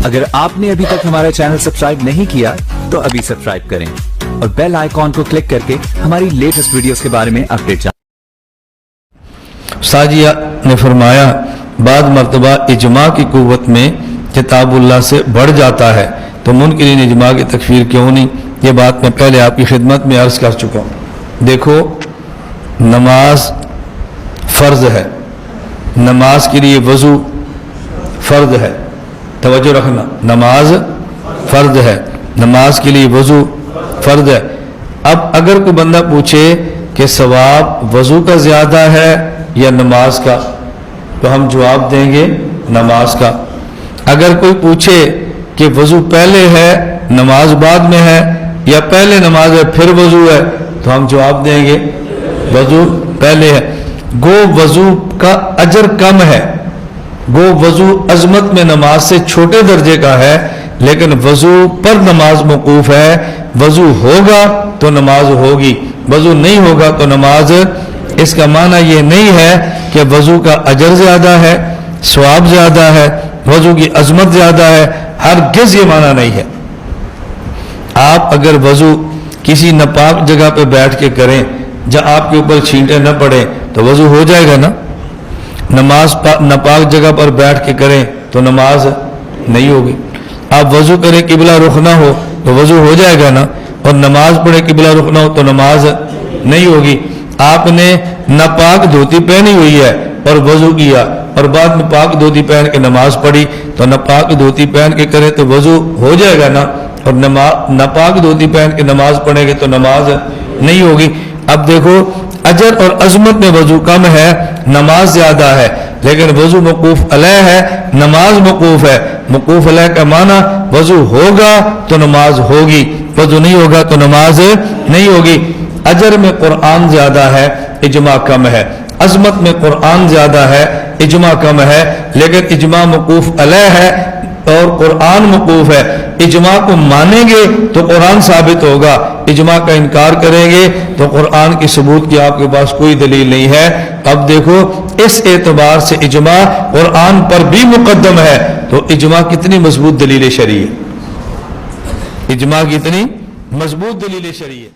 اگر آپ نے ابھی تک ہمارا چینل سبسکرائب نہیں کیا تو ابھی سبسکرائب کریں اور بیل آئیکن کو کلک کر کے ہماری لیٹسٹ ویڈیوز کے بارے میں اپڈیٹ جانیں۔ ساجیہ نے فرمایا بعض مرتبہ اجماع کی قوت میں کتاب اللہ سے بڑھ جاتا ہے تو منکرین اجماع کی تکفیر کیوں نہیں؟ یہ بات میں پہلے آپ کی خدمت میں عرض کر چکا ہوں۔ دیکھو، نماز فرض ہے، نماز کے لیے وضو فرض ہے، توجہ رکھنا، نماز فرض ہے، نماز کے لیے وضو فرض ہے۔ اب اگر کوئی بندہ پوچھے کہ ثواب وضو کا زیادہ ہے یا نماز کا، تو ہم جواب دیں گے نماز کا۔ اگر کوئی پوچھے کہ وضو پہلے ہے نماز بعد میں ہے یا پہلے نماز ہے پھر وضو ہے، تو ہم جواب دیں گے وضو پہلے ہے۔ گو وضو کا اجر کم ہے، گو وضو عظمت میں نماز سے چھوٹے درجے کا ہے، لیکن وضو پر نماز موقوف ہے۔ وضو ہوگا تو نماز ہوگی، وضو نہیں ہوگا تو نماز۔ اس کا معنی یہ نہیں ہے کہ وضو کا اجر زیادہ ہے، ثواب زیادہ ہے، وضو کی عظمت زیادہ ہے، ہرگز یہ معنی نہیں ہے۔ آپ اگر وضو کسی ناپاک جگہ پہ بیٹھ کے کریں جہاں آپ کے اوپر چھینٹے نہ پڑے تو وضو ہو جائے گا نا۔ نماز ناپاک جگہ پر بیٹھ کے کریں تو نماز نہیں ہوگی۔ آپ وضو کریں قبلہ رخ نہ ہو تو وضو ہو جائے گا نا، اور نماز پڑھے قبلہ رخ نہ ہو تو نماز نہیں ہوگی۔ آپ نے ناپاک دھوتی پہنی ہوئی ہے اور وضو کیا اور بعد میں پاک دھوتی پہن کے نماز پڑھی تو ناپاک دھوتی پہن کے کرے تو وضو ہو جائے گا نا، اور ناپاک دھوتی پہن کے نماز پڑھیں گے تو نماز نہیں ہوگی۔ اب دیکھو، اجر اور عظمت میں وضو کم ہے، نماز زیادہ ہے، لیکن وضو موقوف علیہ ہے، نماز موقوف ہے۔ موقوف علیہ کا معنی وضو ہوگا تو نماز ہوگی، وضو نہیں ہوگا تو نماز نہیں ہوگی۔ اجر میں قرآن زیادہ ہے، اجماع کم ہے۔ عظمت میں قرآن زیادہ ہے، اجماع کم ہے، لیکن اجماع موقوف علیہ ہے اور قرآن موقوف ہے۔ اجماع کو مانیں گے تو قرآن ثابت ہوگا، اجماع کا انکار کریں گے تو قرآن کی ثبوت کی آپ کے پاس کوئی دلیل نہیں ہے۔ اب دیکھو، اس اعتبار سے اجماع قرآن پر بھی مقدم ہے تو اجماع کتنی مضبوط دلیل شرعی ہے، اجماع کتنی مضبوط دلیل شرعی ہے۔